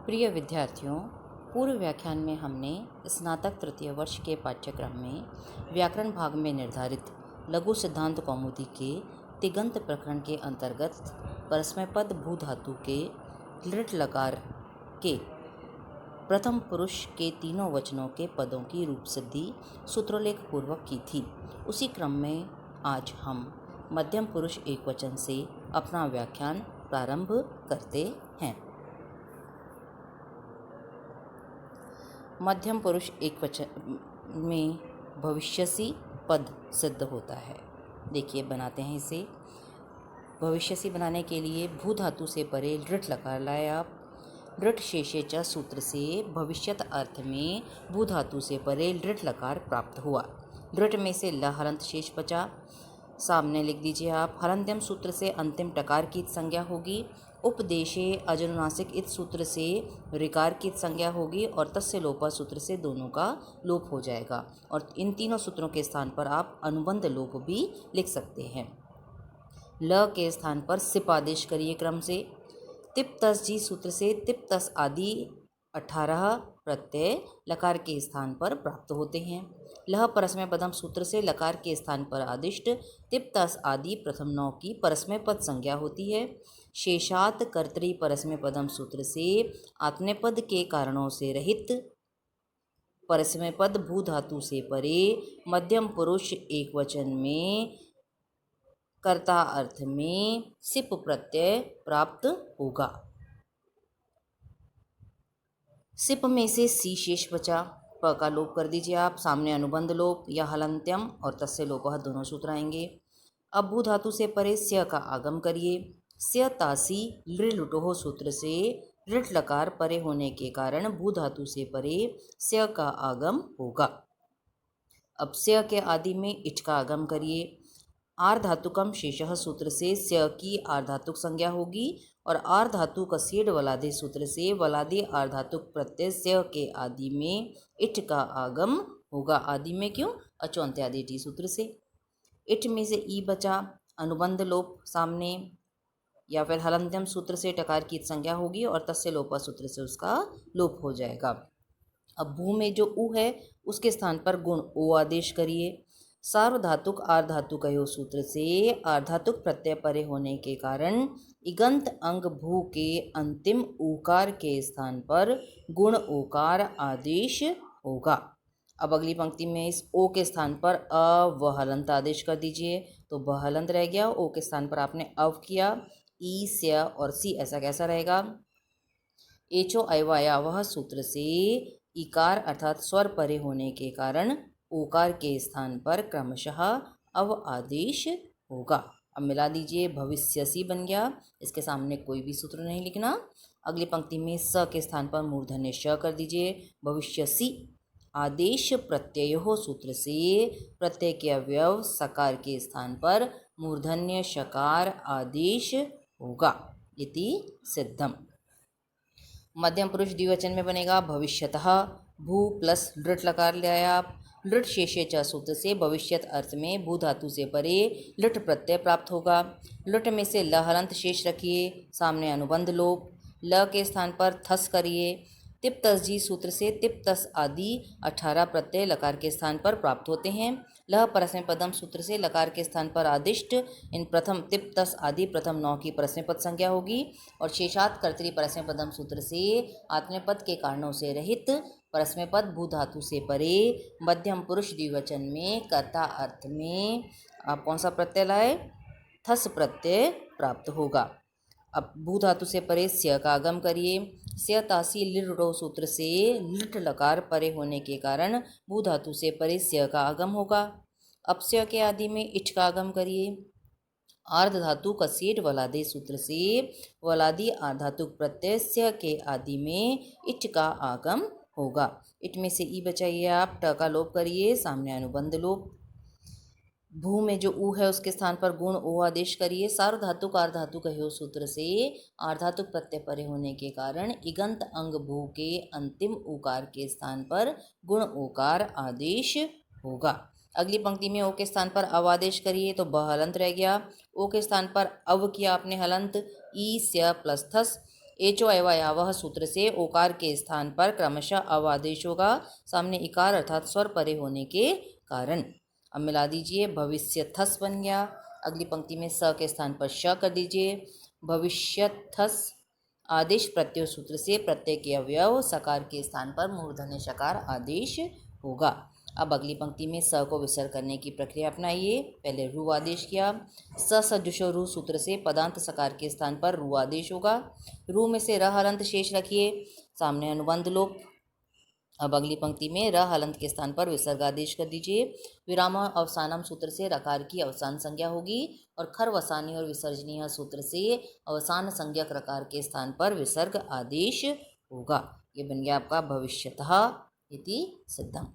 प्रिय विद्यार्थियों, पूर्व व्याख्यान में हमने स्नातक तृतीय वर्ष के पाठ्यक्रम में व्याकरण भाग में निर्धारित लघु सिद्धांत कौमुदी के तिगंत प्रकरण के अंतर्गत परस्मैपद भू धातु के लृट लकार के प्रथम पुरुष के तीनों वचनों के पदों की रूप सिद्धि सूत्रोल्लेख पूर्वक की थी। उसी क्रम में आज हम मध्यम पुरुष एकवचन से अपना व्याख्यान प्रारंभ करते हैं। मध्यम पुरुष एकवचन में भविष्यसी पद सिद्ध होता है। देखिए, बनाते हैं इसे। भविष्यसी बनाने के लिए भू धातु से परे लृट लकार लाए आप। लृट शेषे च सूत्र से भविष्यत अर्थ में भू धातु से परे लृट लकार प्राप्त हुआ। लृट में से ल हलंत शेष बचा, सामने लिख दीजिए आप। हलंत्यम सूत्र से अंतिम टकार की संज्ञा होगी। उपदेशे अजनुनासिक इत सूत्र से ऋकार की संज्ञा होगी और तस्य लोपा सूत्र से दोनों का लोप हो जाएगा। और इन तीनों सूत्रों के स्थान पर आप अनुबंध लोप भी लिख सकते हैं। ल के स्थान पर सिप आदेश करिए क्रम से। तिप तस जी सूत्र से तिप तस आदि 18 प्रत्यय लकार के स्थान पर प्राप्त होते हैं। लह परस्मय पदम सूत्र से लकार के स्थान पर आदिष्ट तिप तस आदि प्रथम 9 की परस्मय पद संज्ञा होती है। शेषात कर्तरी परस्मय पदम सूत्र से आत्मनेपद के कारणों से रहित परस्मय पद भू धातु से परे मध्यम पुरुष एकवचन में कर्ता अर्थ में सिप प्रत्यय प्राप्त होगा। सिप में से सी शेष बचा, प का लोप कर दीजिए आप। सामने अनुबंध लोप या हलंत्यम और तस्य लोपः दोनों सूत्र आएंगे। अब भू धातु से परे स्य का आगम करिए। स्य तासी लृलुटोह सूत्र से लृट लकार परे होने के कारण भू धातु से परे स्य का आगम होगा। अब स्य के आदि में इच का आगम करिए। आर धातुकम शेषः सूत्र से स्य की आर धातुक संज्ञा होगी और आर धातु का सेड वलादे सूत्र से वलादे आर धातुक प्रत्यय स्य के आदि में इट का आगम होगा। आदि में क्यों? अचौंत्यादि टी सूत्र से। इट में से ई बचा, अनुबंध लोप सामने या फिर हलंत्यम सूत्र से टकार की संज्ञा होगी और तस्य लोपा सूत्र से उसका लोप हो जाएगा। अब भू में जो उ है उसके स्थान पर गुण ओ आदेश करिए। सार्वधातुक आर धातु कयो सूत्र से आर्धातुक प्रत्यय परे होने के कारण इगंत अंग भू के अंतिम ऊकार के स्थान पर गुण ओकार आदेश होगा। अब अगली पंक्ति में इस ओ के स्थान पर अ व हलंत आदेश कर दीजिए, तो ब हलंत रह गया। ओ के स्थान पर आपने अव किया। ई स्य और सी ऐसा कैसा रहेगा? एचो अयवाया वह सूत्र से इकार अर्थात स्वर परे होने के कारण ओकार के स्थान पर क्रमशः अव आदेश होगा। अब मिला दीजिए, भविष्यसी बन गया। इसके सामने कोई भी सूत्र नहीं लिखना। अगली पंक्ति में स के स्थान पर मूर्धन्य श कर दीजिए। भविष्यसी आदेश प्रत्ययो सूत्र से प्रत्यय के अवयव सकार के स्थान पर मूर्धन्य शकार आदेश होगा। इति सिद्धम। मध्यम पुरुष द्विवचन में बनेगा भविष्यतः। भू प्लस लृट लकार ले आया आप। लृट शेषे च सूत्र से भविष्यत अर्थ में भू धातु से परे लृट प्रत्यय प्राप्त होगा। लृट में से ल हलंत शेष रखिए, सामने अनुबंध लोप। ल के स्थान पर थस करिए। तिप तस जी सूत्र से तिप तस आदि 18 प्रत्यय लकार के स्थान पर प्राप्त होते हैं। लह परस्मय पदम सूत्र से लकार के स्थान पर आदिष्ट इन प्रथम तिप तस आदि प्रथम 9 की परस्मय पद संज्ञा होगी और शेषात कर्तरी परस्मय पदम सूत्र से आत्मनेपद के कारणों से रहित परस्मय पद भू धातु से परे मध्यम पुरुष द्विवचन में कर्ता अर्थ में आप कौन सा प्रत्यय लाए? थस प्रत्यय प्राप्त होगा। अब भू धातु से परे स्य का आगम करिए। स्य तासी लिटो सूत्र से लिट लकार परे होने के कारण भू धातु से परे स्य का आगम होगा। अब स्य के आदि में इच का आगम करिए। आर्ध धातु का सेठ वलादे सूत्र से वलादी आर्धातुक प्रत्यय स्य के आदि में इच का आगम होगा। इट में से ई बचाइए आप। ट का लोप करिए, सामने अनुबंध लोप। भू में जो ऊ है उसके स्थान पर गुण ओ आदेश करिए। सार्वधातुक आर्धातुक ह्यो सूत्र से आर्धातुक प्रत्यय परे होने के कारण इगंत अंग भू के अंतिम उकार के स्थान पर गुण ओकार आदेश होगा। अगली पंक्ति में ओ के स्थान पर अव आदेश करिए, तो ब हलंत रह गया। ओ के स्थान पर अव किया आपने हलंत। ई स्य प्लस थस एचो अवयवः सूत्र से ओकार के स्थान पर क्रमशः अव आदेश होगा, सामने इकार अर्थात स्वर परे होने के कारण। अब मिला दीजिए, भविष्यथस बन गया। अगली पंक्ति में स के स्थान पर श कर दीजिए। भविष्यथस आदेश प्रत्यय सूत्र से प्रत्यय के अवयव सकार के स्थान पर मूर्धन्य शकार आदेश होगा। अब अगली पंक्ति में स को विसर्ग करने की प्रक्रिया अपनाइए। पहले रु आदेश किया। स सजुषो रु सूत्र से पदांत सकार के स्थान पर रु आदेश होगा। रु में से र हलंत शेष रखिए, सामने अनुबंध लोप। अब अगली पंक्ति में र हलंत के स्थान पर विसर्ग आदेश कर दीजिए। विराम अवसानम सूत्र से रकार की अवसान संज्ञा होगी और खर वसानी और विसर्जनीय सूत्र से अवसान संज्ञक रकार के स्थान पर विसर्ग आदेश होगा। ये बन गया आपका भविष्यतः इति सिद्धम।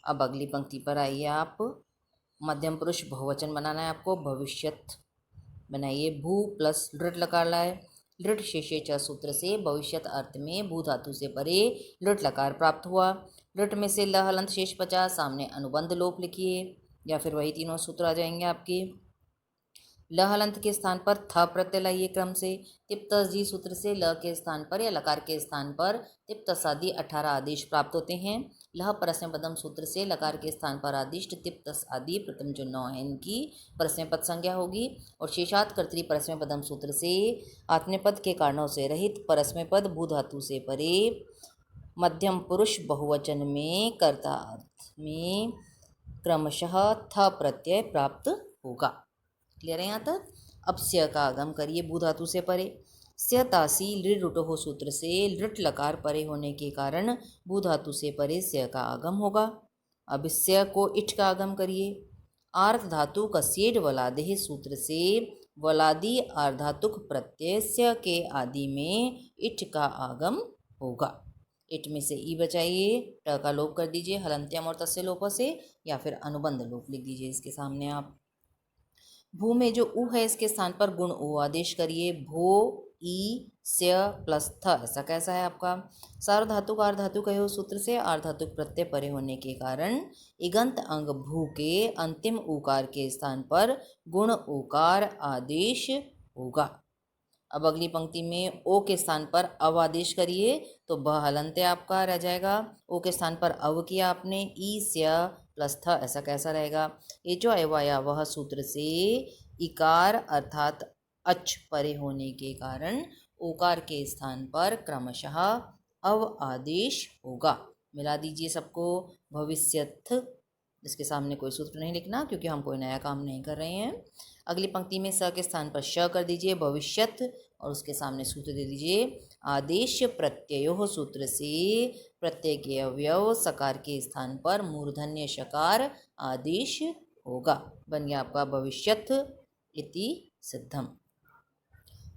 अब अगली पंक्ति पर आइए आप। मध्यम पुरुष बहुवचन बनाना है आपको। भविष्यत बनाइए। भू प्लस लृट लकार लाए। लृट शेषे च सूत्र से भविष्यत अर्थ में भू धातु से परे लृट लकार प्राप्त हुआ। लृट में से ल हलंत शेष बचा, सामने अनुबंध लोप लिखिए या फिर वही तीनों सूत्र आ जाएंगे आपके। ल हलंत के स्थान पर थ प्रत्यय लाइए क्रम से। तिप्तस जी सूत्र से ल के स्थान पर या लकार के स्थान पर तिप्तस आदि 18 आदेश प्राप्त होते हैं। लह परस्मै पदम सूत्र से लकार के स्थान पर आदिष्ट तिप्तस आदि प्रथम जो 9 है इनकी परस्मै पद संज्ञा होगी। और शेषात कर्तरी परस्मै पदम सूत्र से आत्मनेपद के कारणों से रहित परस्मै पद भू धातु से परे मध्यम पुरुष बहुवचन में कर्ता अर्थ में क्रमशः थ प्रत्यय प्राप्त होगा। क्लियर है यहाँ तक। अब स्य का आगम करिए भू धातु से परे। स्य तासी लृटो सूत्र से लृट लकार परे होने के कारण भू धातु से परे स्य का आगम होगा। अब स्य को इठ का आगम करिए। आर्ध धातु कस्येड वलादेह सूत्र से वलादी आर्धातुक प्रत्यय स्य के आदि में इठ का आगम होगा। इट में से ई बचाइए, ट का लोप कर दीजिए हलंत्यम और तस्य लोप से, या फिर अनुबंध लोप लिख दीजिए इसके सामने आप। भू में जो उ है इसके स्थान पर गुण उ आदेश करिए। भो ई स्य प्लस थ, ऐसा कैसा है आपका। सार्वधातुक आर्धातुक है सूत्र से आर्धातुक प्रत्यय परे होने के कारण इगंत अंग भू के अंतिम उकार के स्थान पर गुण उकार आदेश होगा। अब अगली पंक्ति में ओ के स्थान पर अव आदेश करिए तो ब हलंत आपका रह जाएगा। ओ के स्थान पर अव किया आपने, ई स्य प्लस थ, ऐसा कैसा रहेगा। ये जो अवया वह सूत्र से इकार अर्थात अच परे होने के कारण ओकार के स्थान पर क्रमशः अव आदेश होगा। मिला दीजिए सबको। भविष्यथ, इसके सामने कोई सूत्र नहीं लिखना क्योंकि हम कोई नया काम नहीं कर रहे हैं। अगली पंक्ति में स के स्थान पर श कर दीजिए भविष्यत और उसके सामने सूत्र दे दीजिए आदेश प्रत्ययो सूत्र से प्रत्यय के अवयव सकार के स्थान पर मूर्धन्य शकार आदेश होगा। बन गया आपका भविष्यत इति सिद्धम।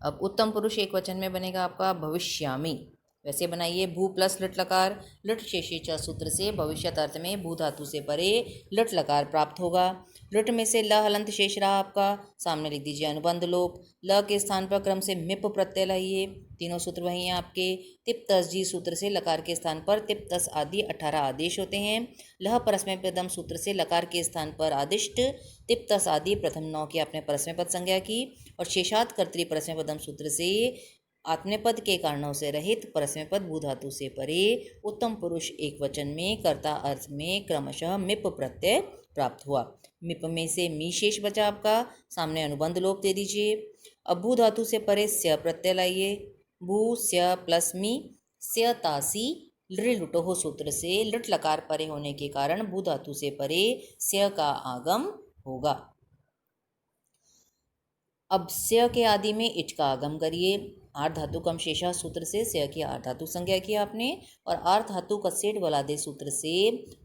अब उत्तम पुरुष एक वचन में बनेगा आपका भविष्यामि। वैसे बनाइए। भू प्लस लट लकार, लट शेषे च सूत्र से भविष्यत अर्थ में भू धातु से परे लट लकार प्राप्त होगा। लट में से ल हलंत शेष रहा आपका, सामने लिख दीजिए अनुबंध लोप। ल के स्थान पर क्रम से मिप प्रत्यय लाइए, तीनों सूत्र वही हैं आपके। तिप्तस जी सूत्र से लकार के स्थान पर तिप्तस आदि 18 आदेश होते हैं। लह परस्मै पदम सूत्र से लकार के स्थान पर आदिष्ट तिप्तस आदि प्रथम 9 की आपने परस्मै पद संज्ञा की। और शेषात कर्तरी परस्मै पदम सूत्र से आत्मनेपद के कारणों से रहित परस्मै पद भू धातु से परे उत्तम पुरुष एक वचन में कर्ता अर्थ में क्रमशः मिप प्रत्यय प्राप्त हुआ। मिप में से मी शेष बचा आपका, सामने अनुबंध लोप दे दीजिए। अब भू धातु से परे स्य प्रत्यय लाइए। भू स्य प्लस मी स्य तासी लृटो सूत्र से लट लकार परे होने के कारण भू धातु से परे स्य का आगम होगा। अब स्य के आदि में इच का आगम करिए। आर्ध धातु कम शेषा सूत्र से स्य की आर्ध धातु संज्ञा की आपने। और आर्ध धातु कसेड वलादे सूत्र से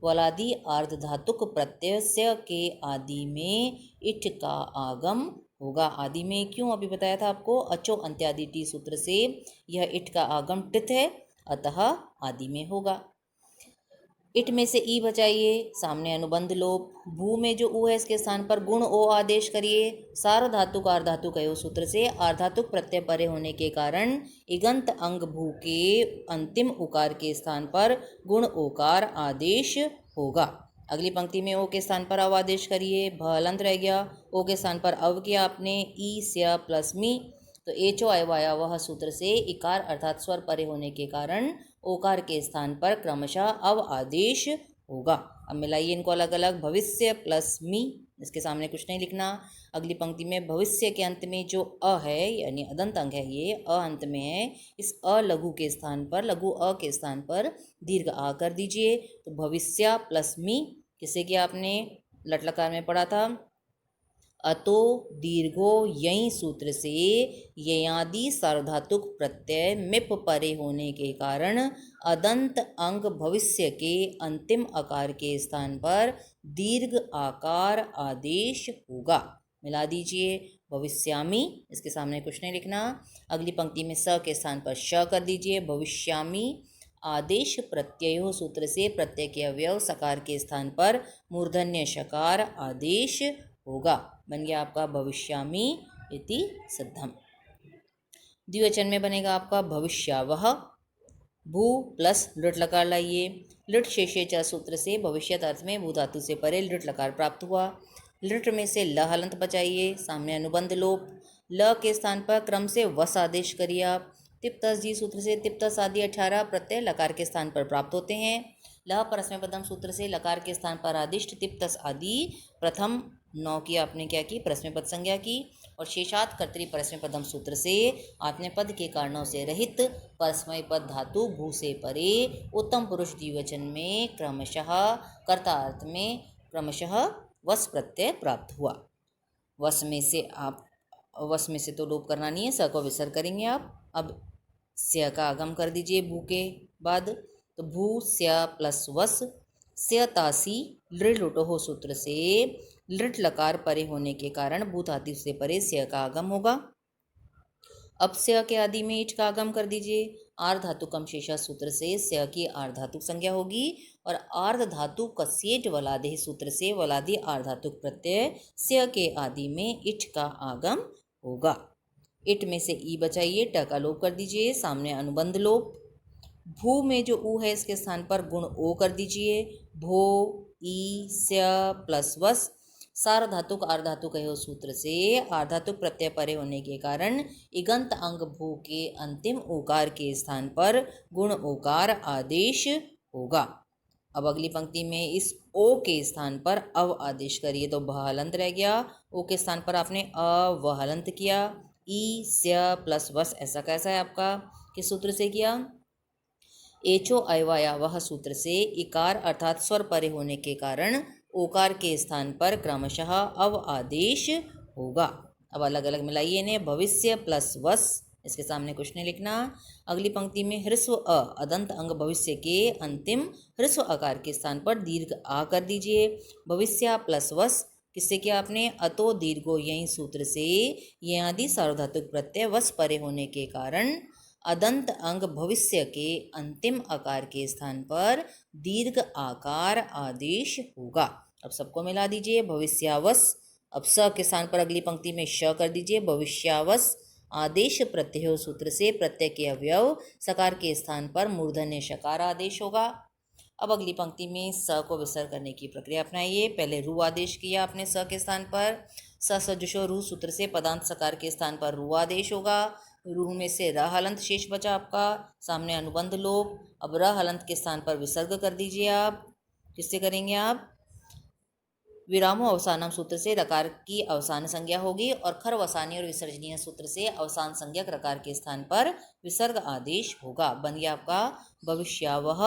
वलादी आर्ध धातुक प्रत्यय स्य के आदि में इठ का आगम होगा। आदि में क्यों, अभी बताया था आपको। अचो अंत्यादि टी सूत्र से यह इठ का आगम टित है, अतः आदि में होगा। इट में से ई बचाइए, सामने अनुबंध लोप। भू में जो उ है इसके स्थान पर गुण ओ आदेश करिए। सार्वधातुक आर्धातुक अयो सूत्र से आर्धातुक प्रत्यय परे होने के कारण इगंत अंग भू के अंतिम उकार के स्थान पर गुण ओकार आदेश होगा। अगली पंक्ति में ओ के स्थान पर अव आदेश करिए। भ हलंत रह गया। ओ के स्थान पर अव किया आपने, ई स्य प्लस मी। तो एचो अयवाया वह सूत्र से इकार अर्थात स्वर परे होने के कारण ओकार के स्थान पर क्रमशः अव आदेश होगा। अब मिलाइए इनको अलग अलग। भविष्य प्लस मी, इसके सामने कुछ नहीं लिखना। अगली पंक्ति में भविष्य के अंत में जो अ है यानी अदंत अंग है, ये अ अंत में है, इस अ लघु के स्थान पर, लघु अ के स्थान पर दीर्घ आ कर दीजिए। तो भविष्य प्लस मी किसे किया आपने, लट लकार में पढ़ा था। अतो दीर्घो यही सूत्र से ययादि सार्वधातुक प्रत्यय मिप परे होने के कारण अदंत अंग भविष्य के अंतिम आकार के स्थान पर दीर्घ आकार आदेश होगा। मिला दीजिए। भविष्यामि, इसके सामने कुछ नहीं लिखना। अगली पंक्ति में स के स्थान पर श कर दीजिए। भविष्यामि आदेश प्रत्ययो सूत्र से प्रत्यय के अवयव सकार के स्थान पर मूर्धन्य शकार आदेश होगा। बन गया आपका भविष्यामि इति सिद्धम। द्विवचन में बनेगा आपका भविष्यावह। भू प्लस लृट लकार लाइए। लृट शेषे च सूत्र से भविष्यत अर्थ में भू धातु से परे लृट लकार प्राप्त हुआ। लृट में से ल हलंत बचाइए, सामने अनुबंध लोप। ल के स्थान पर क्रम से वस आदेश करिए आप। तिप्तस जी सूत्र से तिप्तस आदि 18 प्रत्यय लकार के स्थान पर प्राप्त होते हैं। लह परस्मैपदम सूत्र से लकार के स्थान पर आदिष्ट तिप्तस आदि प्रथम 9 की आपने क्या की, परस्मैपद संज्ञा की। और शेषात कर्तरी परस्मैपदम सूत्र से आत्मनेपद के कारणों से रहित परस्मैपद धातु भू से परे उत्तम पुरुष द्विवचन में क्रमशः कर्ता अर्थ में क्रमशः वस प्रत्यय प्राप्त हुआ। वस में से तो लोप करना नहीं है, स को विसर्ग करेंगे आप। अब स्य का आगम कर दीजिए भू के बाद। तो भू स्य प्लस वस स्य तासी लृ लुटोह सूत्र से लृट लकार परे होने के कारण भू धातु से परे स्य का आगम होगा। अब स्य के आदि में इच का आगम कर दीजिए। आर्ध धातु कम शेषा सूत्र से स्य की आर्ध धातु संज्ञा होगी। और आर्ध धातु कस्येट वलादेह सूत्र से वलादी आर्ध धातु प्रत्यय स्य के आदि में इच का आगम होगा। इट में से ई बचाइए, ट का लोप कर दीजिए, सामने अनुबंध लोप। भू में जो ऊ है इसके स्थान पर गुण ओ कर दीजिए। भो ई स्य प्लस वस सार्वधातुक आर्धातुक है सूत्र से आर्धातुक प्रत्यय परे होने के कारण इगंत अंग भू के अंतिम ओकार के स्थान पर गुण ओकार आदेश होगा। अब अगली पंक्ति में इस ओ के स्थान पर अव आदेश करिए, तो भ हलंत रह गया। ओ के स्थान पर आपने अव हलंत किया। ई स्य प्लस वस ऐसा कैसा है आपका, किस सूत्र से किया, एचो अयवाया वह सूत्र से इकार अर्थात स्वर परे होने के कारण ओकार के स्थान पर क्रमशः अव आदेश होगा। अब अलग अलग मिलाइए इन्हें। भविष्य प्लस वस, इसके सामने कुछ नहीं लिखना। अगली पंक्ति में ह्रस्व अ अदंत अंग भविष्य के अंतिम ह्रस्व आकार के स्थान पर दीर्घ आ कर दीजिए। भविष्य प्लस वस किससे किया आपने, अतो दीर्घो यही सूत्र से ये आदि सार्वधातुक प्रत्यय वस परे होने के कारण अदंत अंग भविष्य के अंतिम आकार के स्थान पर दीर्घ आकार आदेश होगा। अब सबको मिला दीजिए। भविष्यावस, अब स के स्थान पर अगली पंक्ति में श कर दीजिए। भविष्यावस आदेश प्रत्यय सूत्र से प्रत्यय के अवयव सकार के स्थान पर मूर्धन्य शकार आदेश होगा। अब अगली पंक्ति में स को विसर्ग करने की प्रक्रिया अपनाइए। पहले रू आदेश किया आपने स के स्थान पर। स सजुषो रू सूत्र से पदांत सकार के स्थान पर रू आदेश होगा। रू में से र हलंत शेष बचा आपका, सामने अनुबंध लोप। अब र हलंत के स्थान पर विसर्ग कर दीजिए आप। किससे करेंगे आप, विरामो अवसानम सूत्र से रकार की अवसान संज्ञा होगी और खर वसानी और विसर्जनीय सूत्र से अवसान संज्ञक रकार के स्थान पर विसर्ग आदेश होगा। बन गया आपका भविष्यावह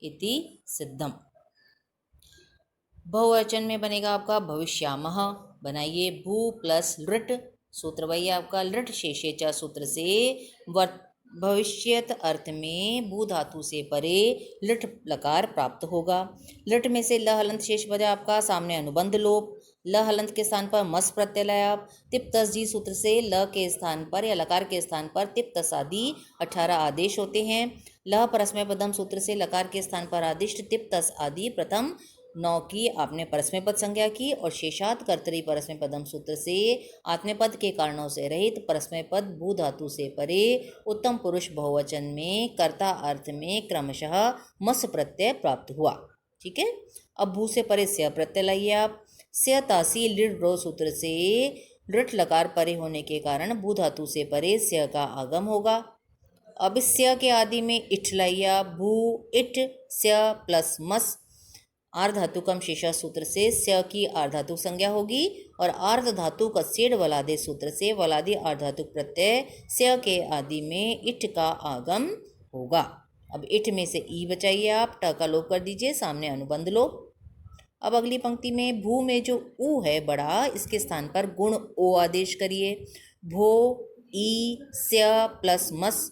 इति सिद्धम। बहुवचन में बनेगा आपका भविष्यामह। बनाइए। भू प्लस लृट सूत्र वही आपका लृट शेषे च सूत्र से भविष्यत अर्थ में भू धातु से परे लृट लकार प्राप्त होगा। लृट में से ल हलंत शेष बजा आपका, सामने अनुबंध लोप। ल हलंत के स्थान पर मस प्रत्यय लाया आप। तिप्तस जी सूत्र से ल के स्थान पर या लकार के स्थान पर तिप्तस आदि 18 आदेश होते हैं। ल परस्मय पदम सूत्र से लकार के स्थान पर आदिष्ट तिप्तस आदि प्रथम 9 की आपने परस्मय पद संज्ञा की। और शेषात कर्तरी परस्मय पदम सूत्र से आत्मपद के कारणों से रहित परस्मय पद भू धातु से परे उत्तम पुरुष बहुवचन में कर्ता अर्थ में क्रमशः मस प्रत्यय प्राप्त हुआ। ठीक है। अब भू से परे स्य प्रत्यय लाइए आप। स्य तासी लिड रो सूत्र से लृट लकार परे होने के कारण भू धातु से परे स्य का आगम होगा। अब स्य के आदि में इठलैया भू इट स्य प्लस मस आर्ध धातु कम शेषा सूत्र से स्य की आर्ध धातु संज्ञा होगी और आर्ध धातु का सेड वलादे सूत्र से वलादी आर्ध धातु प्रत्यय स्य के आदि में इट का आगम होगा। अब इट में से ई बचाइए आप, ट का लोप कर दीजिए, सामने अनुबंध लोप। अब अगली पंक्ति में भू में जो ऊ है बड़ा, इसके स्थान पर गुण ओ आदेश करिए। भो ई स्य प्लस मस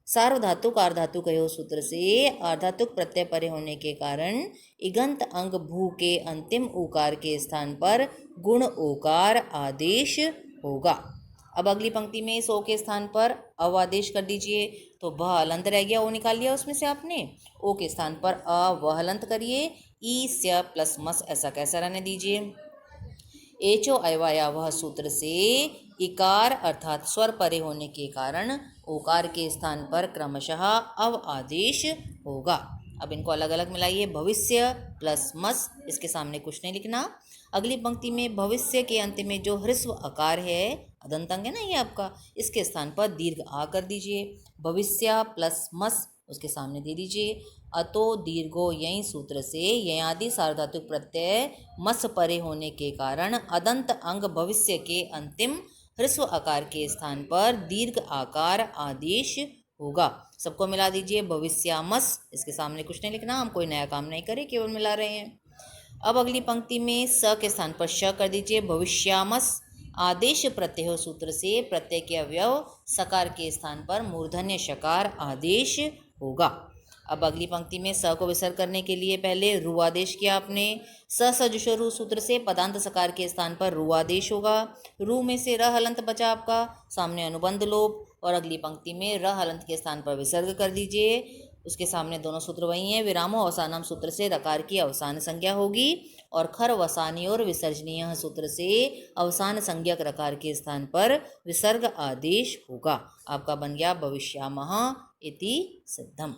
सार्वधातुक आर्धातुक कहो सूत्र से आर्धातुक प्रत्यय परे होने के कारण इगंत अंग भू के अंतिम उकार के स्थान पर गुण ओकार आदेश होगा। अब अगली पंक्ति में सो के स्थान पर अव आदेश कर दीजिए, तो भ हलंत रह गया, ओ निकाल लिया उसमें से आपने। ओ के स्थान पर अ व हलंत करिए, ई स्य प्लस मस ऐसा कैसा रहने दीजिए। एचो अयवाया वह सूत्र से इकार अर्थात स्वर परे होने के कारण ओकार के स्थान पर क्रमशः अव आदेश होगा। अब इनको अलग अलग मिलाइए, भविष्य प्लस मस, इसके सामने कुछ नहीं लिखना। अगली पंक्ति में भविष्य के अंत में जो ह्रस्व आकार है, अदंतांग है ना ये आपका, इसके स्थान पर दीर्घ आ कर दीजिए। भविष्य प्लस मस उसके सामने दे दीजिए। अतो दीर्घो यही सूत्र से ययादि सार्वधातुक प्रत्यय मस परे होने के कारण अदंत अंग भविष्य के अंतिम ह्रस्व आकार के स्थान पर दीर्घ आकार आदेश होगा। सबको मिला दीजिए, भविष्यामस, इसके सामने कुछ नहीं लिखना, हम कोई नया काम नहीं करें, केवल मिला रहे हैं। अब अगली पंक्ति में स के स्थान पर श कर दीजिए, भविष्यामस आदेश प्रत्यय सूत्र से प्रत्यय के अवयव सकार के स्थान पर मूर्धन्य शकार आदेश होगा। अब अगली पंक्ति में स को विसर्ग करने के लिए पहले रु आदेश किया आपने। स सजुषो रु सूत्र से पदांत सकार के स्थान पर रु आदेश होगा। रु में से र हलंत बचा आपका, सामने अनुबंध लोप, और अगली पंक्ति में र हलंत के स्थान पर विसर्ग कर दीजिए। उसके सामने दोनों सूत्र वही हैं। विरामो अवसानम सूत्र से रकार की अवसान संज्ञा होगी और खर वसानी और विसर्जनीय सूत्र से अवसान संज्ञक रकार के स्थान पर विसर्ग आदेश होगा। आपका बन गया भविष्यामः इति सिद्धम।